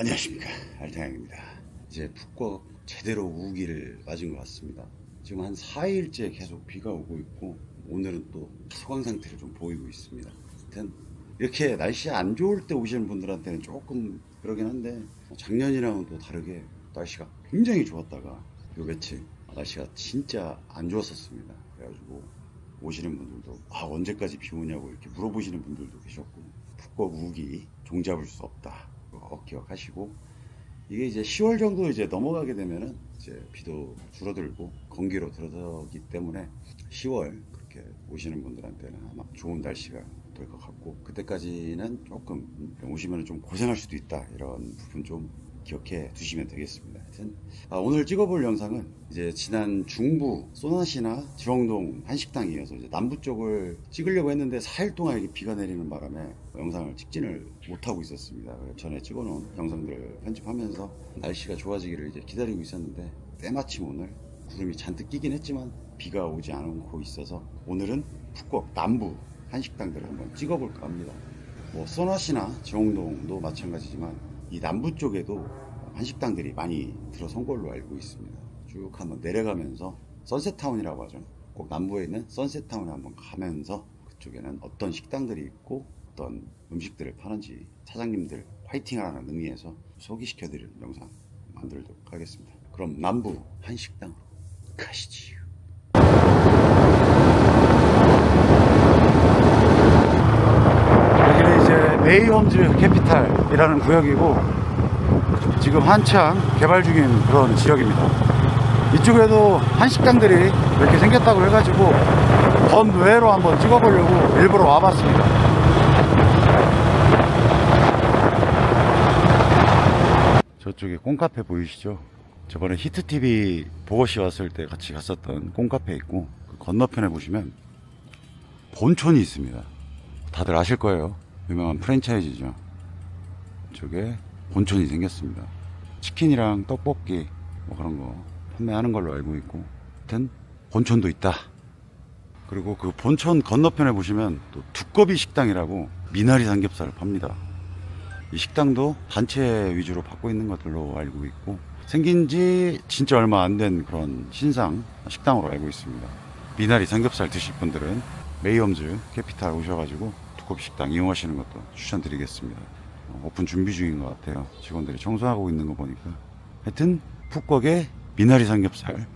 안녕하십니까, 알탕입니다. 이제 푹꽉 제대로 우기를 맞은 것 같습니다. 지금 한 4일째 계속 비가 오고 있고, 오늘은 또 소강 상태를 좀 보이고 있습니다. 하여튼 이렇게 날씨 안 좋을 때 오시는 분들한테는 조금 그러긴 한데, 작년이랑은 또 다르게 날씨가 굉장히 좋았다가 요 며칠 날씨가 진짜 안 좋았었습니다. 그래가지고 오시는 분들도 언제까지 비 오냐고 이렇게 물어보시는 분들도 계셨고, 푹꽉 우기 종잡을 수 없다 기억하시고, 이게 이제 10월 정도 이제 넘어가게 되면은 이제 비도 줄어들고 건기로 들어서기 때문에 10월 그렇게 오시는 분들한테는 아마 좋은 날씨가 될 것 같고, 그때까지는 조금 오시면 좀 고생할 수도 있다, 이런 부분 좀 기억해 두시면 되겠습니다. 하여튼 오늘 찍어볼 영상은 이제 지난 중부 소나시나 지렁동 한식당이어서 이제 남부 쪽을 찍으려고 했는데 4일 동안 이렇게 비가 내리는 바람에 영상을 찍지를 못하고 있었습니다. 전에 찍어놓은 영상들을 편집하면서 날씨가 좋아지기를 이제 기다리고 있었는데, 때마침 오늘 구름이 잔뜩 끼긴 했지만 비가 오지 않고 있어서 오늘은 푹꽉 남부 한식당들을 한번 찍어볼까 합니다. 뭐 소나시나 지렁동도 마찬가지지만 이 남부 쪽에도 한식당들이 많이 들어선 걸로 알고 있습니다. 쭉 한번 내려가면서 선셋타운이라고 하죠. 꼭 남부에 있는 선셋타운에 한번 가면서 그쪽에는 어떤 식당들이 있고 어떤 음식들을 파는지 사장님들 화이팅하라는 의미에서 소개시켜드리는 영상 만들도록 하겠습니다. 그럼 남부 한식당으로 가시지요. 여기는 이제 메이홈즈 캐피탈이라는 구역이고, 지금 한창 개발 중인 그런 지역입니다. 이쪽에도 한식당들이 이렇게 생겼다고 해가지고 건외로 한번 찍어보려고 일부러 와봤습니다. 저쪽에 꽁카페 보이시죠? 저번에 히트TV 보거씨 왔을 때 같이 갔었던 꽁카페 있고, 그 건너편에 보시면 본촌이 있습니다. 다들 아실 거예요. 유명한 프랜차이즈죠. 이쪽에 본촌이 생겼습니다. 치킨이랑 떡볶이 뭐 그런 거 판매하는 걸로 알고 있고, 하여튼 본촌도 있다. 그리고 그 본촌 건너편에 보시면 또 두꺼비 식당이라고 미나리 삼겹살을 팝니다. 이 식당도 단체 위주로 받고 있는 것들로 알고 있고, 생긴 지 진짜 얼마 안 된 그런 신상 식당으로 알고 있습니다. 미나리 삼겹살 드실 분들은 메이홈즈 캐피탈 오셔가지고 두꺼비 식당 이용하시는 것도 추천드리겠습니다. 오픈 준비 중인 것 같아요. 직원들이 청소하고 있는 거 보니까. 하여튼 푹꽉의 미나리 삼겹살.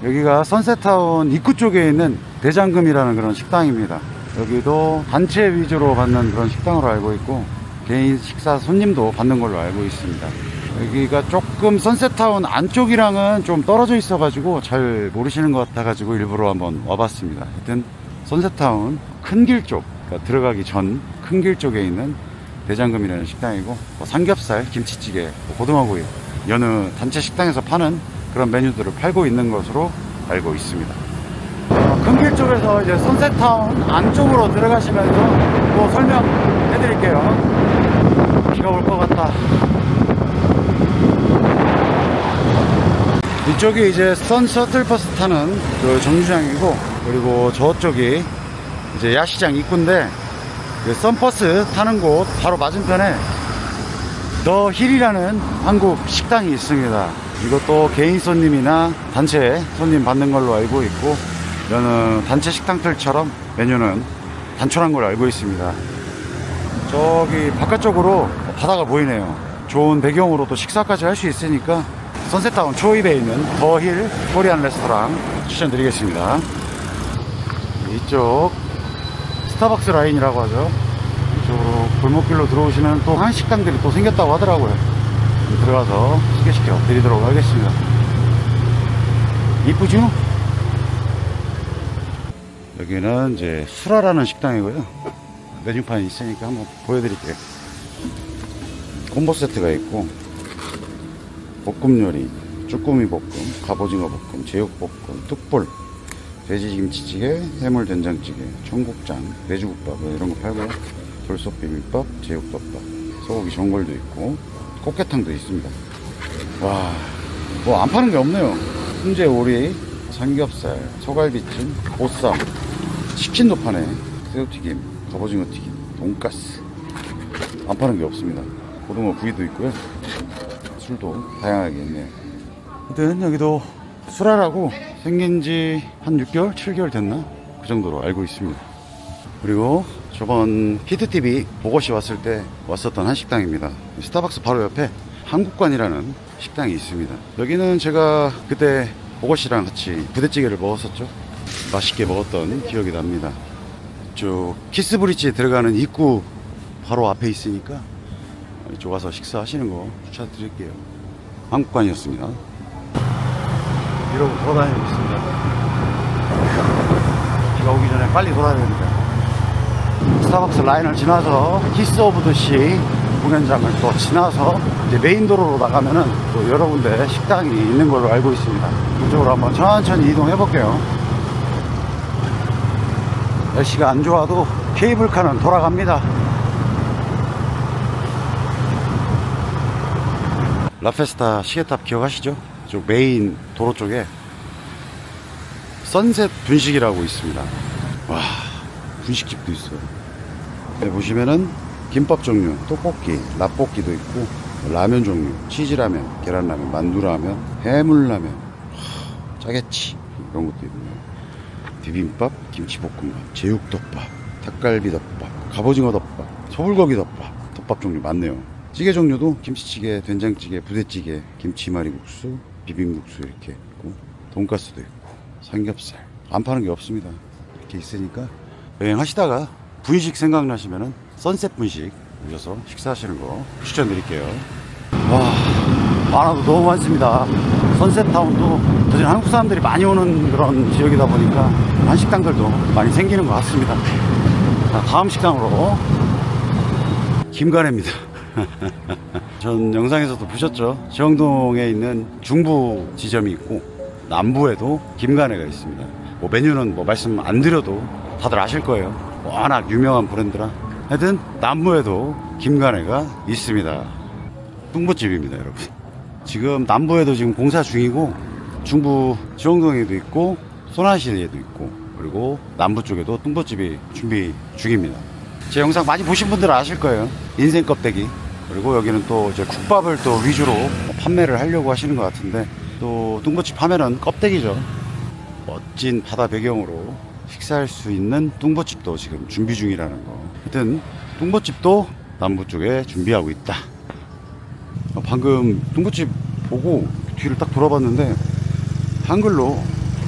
여기가 선셋타운 입구 쪽에 있는 대장금이라는 그런 식당입니다. 여기도 단체 위주로 받는 그런 식당으로 알고 있고, 개인 식사 손님도 받는 걸로 알고 있습니다. 여기가 조금 선셋타운 안쪽이랑은 좀 떨어져 있어 가지고 잘 모르시는 것 같아 가지고 일부러 한번 와봤습니다. 하여튼 선셋타운 큰 길 쪽, 그러니까 들어가기 전 큰 길 쪽에 있는 대장금이라는 식당이고, 삼겹살, 김치찌개, 고등어구이, 여느 단체 식당에서 파는 그런 메뉴들을 팔고 있는 것으로 알고 있습니다. 큰 길 쪽에서 이제 선셋타운 안쪽으로 들어가시면서 또 설명해 드릴게요. 비가 올 것 같다. 이쪽이 이제 선 셔틀버스 타는 그 정류장이고, 그리고 저쪽이 이제 야시장 입구인데, 그 선버스 타는 곳 바로 맞은편에 더 힐이라는 한국 식당이 있습니다. 이것도 개인 손님이나 단체 손님 받는 걸로 알고 있고, 여느 단체 식당들처럼 메뉴는 단촐한 걸로 알고 있습니다. 저기 바깥쪽으로 바다가 보이네요. 좋은 배경으로 또 식사까지 할 수 있으니까 선셋타운 초입에 있는 더 힐 코리안 레스토랑 추천드리겠습니다. 이쪽 스타벅스 라인이라고 하죠. 이쪽으로 골목길로 들어오시면 또 한식당들이 또 생겼다고 하더라고요. 들어가서 소개시켜 드리도록 하겠습니다. 이쁘죠? 여기는 이제 수라라는 식당이고요. 메뉴판이 있으니까 한번 보여드릴게요. 콤보 세트가 있고, 볶음 요리, 쭈꾸미 볶음, 갑오징어 볶음, 제육볶음, 뚝볼, 돼지김치찌개, 해물 된장찌개, 청국장, 돼지국밥 이런 거 팔고요. 돌솥 비빔밥, 제육덮밥, 소고기 전골도 있고, 꽃게탕도 있습니다. 와, 뭐 안 파는 게 없네요. 훈제 오리, 삼겹살, 소갈비찜, 보쌈, 치킨도 파네. 새우튀김, 갑오징어 튀김, 돈가스. 안 파는 게 없습니다. 고등어 구이도 있고요. 술도 다양하게 있네요. 하여튼 여기도 수라라고 생긴 지 한 6개월? 7개월 됐나? 그 정도로 알고 있습니다. 그리고 저번 히트TV 보고시 왔을 때 왔었던 한식당입니다. 스타벅스 바로 옆에 한국관이라는 식당이 있습니다. 여기는 제가 그때 보고시랑 같이 부대찌개를 먹었었죠. 맛있게 먹었던 기억이 납니다. 저 키스브리지에 들어가는 입구 바로 앞에 있으니까 이쪽 와서 식사하시는 거 추천드릴게요. 한국관이었습니다. 이러고 돌아다니고 있습니다. 비가 오기 전에 빨리 돌아야 됩니다. 스타벅스 라인을 지나서 키스 오브 더 시 공연장을 또 지나서 이제 메인 도로로 나가면은 또 여러 군데 식당이 있는 걸로 알고 있습니다. 이쪽으로 한번 천천히 이동해 볼게요. 날씨가 안 좋아도 케이블카는 돌아갑니다. 라페스타 시계탑 기억하시죠? 이쪽 메인 도로 쪽에 선셋 분식이라고 있습니다. 와, 분식집도 있어요. 네, 보시면은 김밥 종류, 떡볶이, 라볶이도 있고 라면 종류, 치즈라면, 계란라면, 만두라면, 해물라면, 짜게치 이런 것도 있네요. 비빔밥, 김치볶음밥, 제육덮밥, 닭갈비덮밥, 갑오징어 덮밥, 소불고기 덮밥, 덮밥 종류 많네요. 찌개 종류도 김치찌개, 된장찌개, 부대찌개, 김치말이국수, 비빔국수 이렇게 있고 돈가스도 있고 삼겹살 안 파는 게 없습니다. 이렇게 있으니까 여행하시다가 분식 생각나시면은 선셋 분식 오셔서 식사하시는 거 추천드릴게요. 와, 많아도 너무 많습니다. 선셋타운도 사실 한국 사람들이 많이 오는 그런 지역이다 보니까 한식당들도 많이 생기는 것 같습니다. 자, 다음 식당으로 김가래입니다. 전 영상에서도 보셨죠? 정동에 있는 중부 지점이 있고 남부에도 김가래가 있습니다. 뭐 메뉴는 뭐 말씀 안 드려도 다들 아실 거예요. 워낙 유명한 브랜드라. 하여튼 남부에도 김가래가 있습니다. 뚱보집입니다, 여러분. 지금 남부에도 지금 공사 중이고 중부 지영동에도 있고 소나시에도 있고 그리고 남부 쪽에도 뚱보집이 준비 중입니다. 제 영상 많이 보신 분들은 아실 거예요. 인생 껍데기. 그리고 여기는 또 이제 국밥을 또 위주로 판매를 하려고 하시는 것 같은데 또 뚱보집 하면은 껍데기죠. 멋진 바다 배경으로 식사할 수 있는 뚱보집도 지금 준비 중이라는 거. 하여튼 뚱보집도 남부 쪽에 준비하고 있다. 방금 뚱보집 보고 뒤를 딱 돌아봤는데 한글로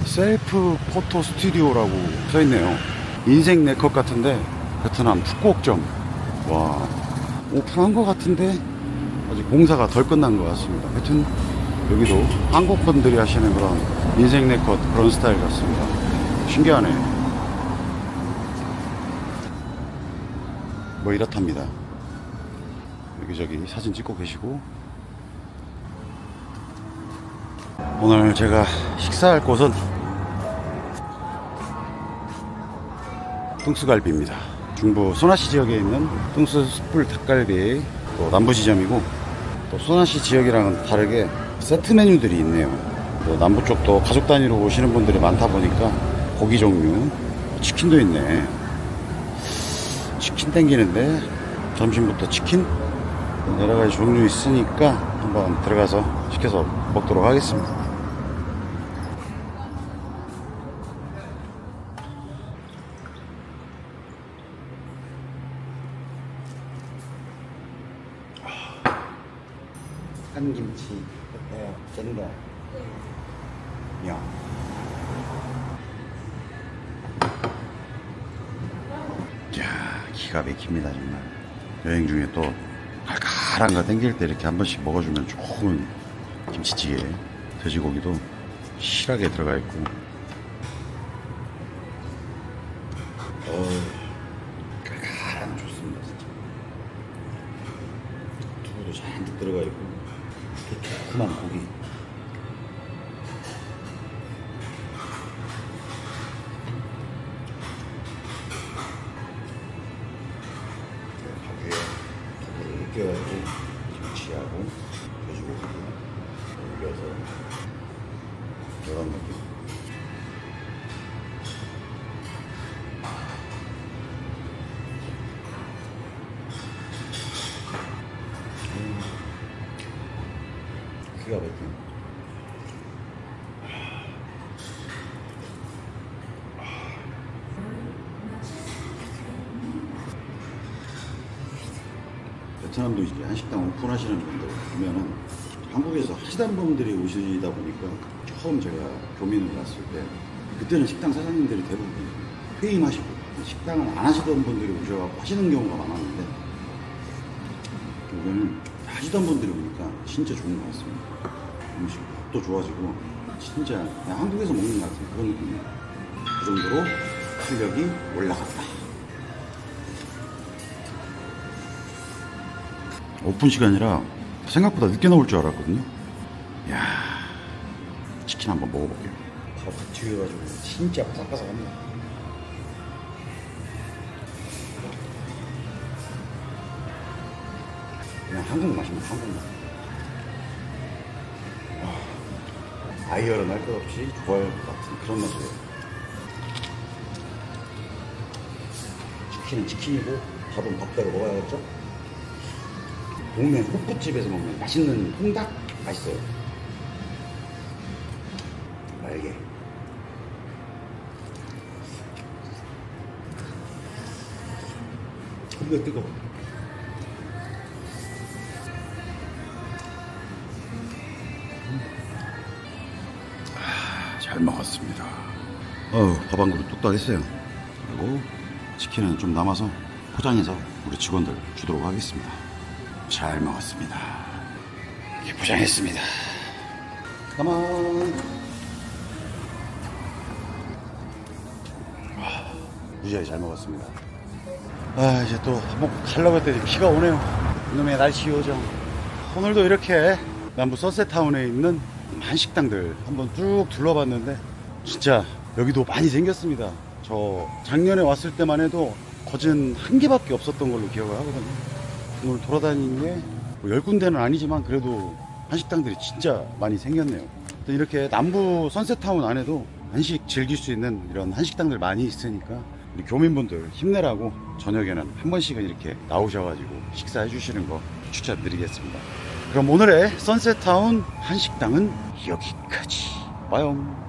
셀프 포토 스튜디오라고 써있네요. 인생 네컷 같은데 베트남 푸꾸옥점. 와, 오픈한 것 같은데 아직 공사가 덜 끝난 것 같습니다. 하여튼 여기도 한국 분들이 하시는 그런 인생 네컷 그런 스타일 같습니다. 신기하네. 뭐 이렇답니다. 여기저기 사진 찍고 계시고 오늘 제가 식사할 곳은 뚱수갈비입니다. 중부 소나시 지역에 있는 뚱수 숯불 닭갈비 또 남부지점이고 또 소나시 지역이랑은 다르게 세트 메뉴들이 있네요. 또 남부 쪽도 가족 단위로 오시는 분들이 많다 보니까 고기 종류 치킨도 있네. 치킨 땡기는데 점심부터 치킨 여러가지 종류 있으니까 한번 들어가서 시켜서 먹도록 하겠습니다. 한김치 짠다. 야. 자, 기가 막힙니다 정말. 여행 중에 또 칼칼한 거 땡길 때 이렇게 한 번씩 먹어주면 좋은 김치찌개. 돼지고기도 실하게 들어가 있고. 칼칼한 좋습니다 진짜. 두부도 잔뜩 들어가 있고. 조그만 고기. 밥 위에 두부를 익혀가지고 김치하고 돼지고기 올려서 이런 느낌. 기가 막히네. 베트남도 이제 한식당 오픈하시는 분들 보면은 한국에서 하시던 분들이 오시다 보니까 처음 제가 교민을 갔을 때 그때는 식당 사장님들이 대부분 퇴임하시고 식당을 안 하시던 분들이 오셔서 하시는 경우가 많았는데 여기는 하시던 분들이 오니까 진짜 좋은 것 같습니다. 음식도 좋아지고 진짜 그냥 한국에서 먹는 것 같은 그런 느낌이에요. 그 정도로 실력이 올라갔다. 오픈 시간이라 생각보다 늦게 나올 줄 알았거든요. 이야, 치킨 한번 먹어볼게요. 밥 튀겨가지고 진짜 바삭바삭합니다. 그냥 한국 맛입니다. 한국 맛. 아이열은 할 것 없이 좋아할 것 같은 그런 맛이에요. 치킨은 치킨이고 밥은 밥대로 먹어야겠죠? 동네 호프집에서 먹는 맛있는 통닭 맛있어요. 날개. 근데 뜨거워. 잘 먹었습니다. 밥 한 그릇 뚝딱 했어요. 그리고 치킨은 좀 남아서 포장해서 우리 직원들 주도록 하겠습니다. 잘 먹었습니다. 이렇게 포장했습니다. 가만. 무지하게 잘 먹었습니다. 이제 또 한번 가려고 했더니 비가 오네요. 이놈의 날씨 요정. 오늘도 이렇게 남부 선셋타운에 있는 한식당들 한번 쭉 둘러봤는데 진짜 여기도 많이 생겼습니다. 저 작년에 왔을 때만 해도 거진 한 개밖에 없었던 걸로 기억을 하거든요. 오늘 돌아다니는 게 뭐 10군데는 아니지만 그래도 한식당들이 진짜 많이 생겼네요. 또 이렇게 남부 선셋타운 안에도 한식 즐길 수 있는 이런 한식당들 많이 있으니까 우리 교민분들 힘내라고 저녁에는 한 번씩은 이렇게 나오셔가지고 식사해 주시는 거 추천드리겠습니다. 그럼 오늘의 선셋타운 한식당은 여기까지. 빠용.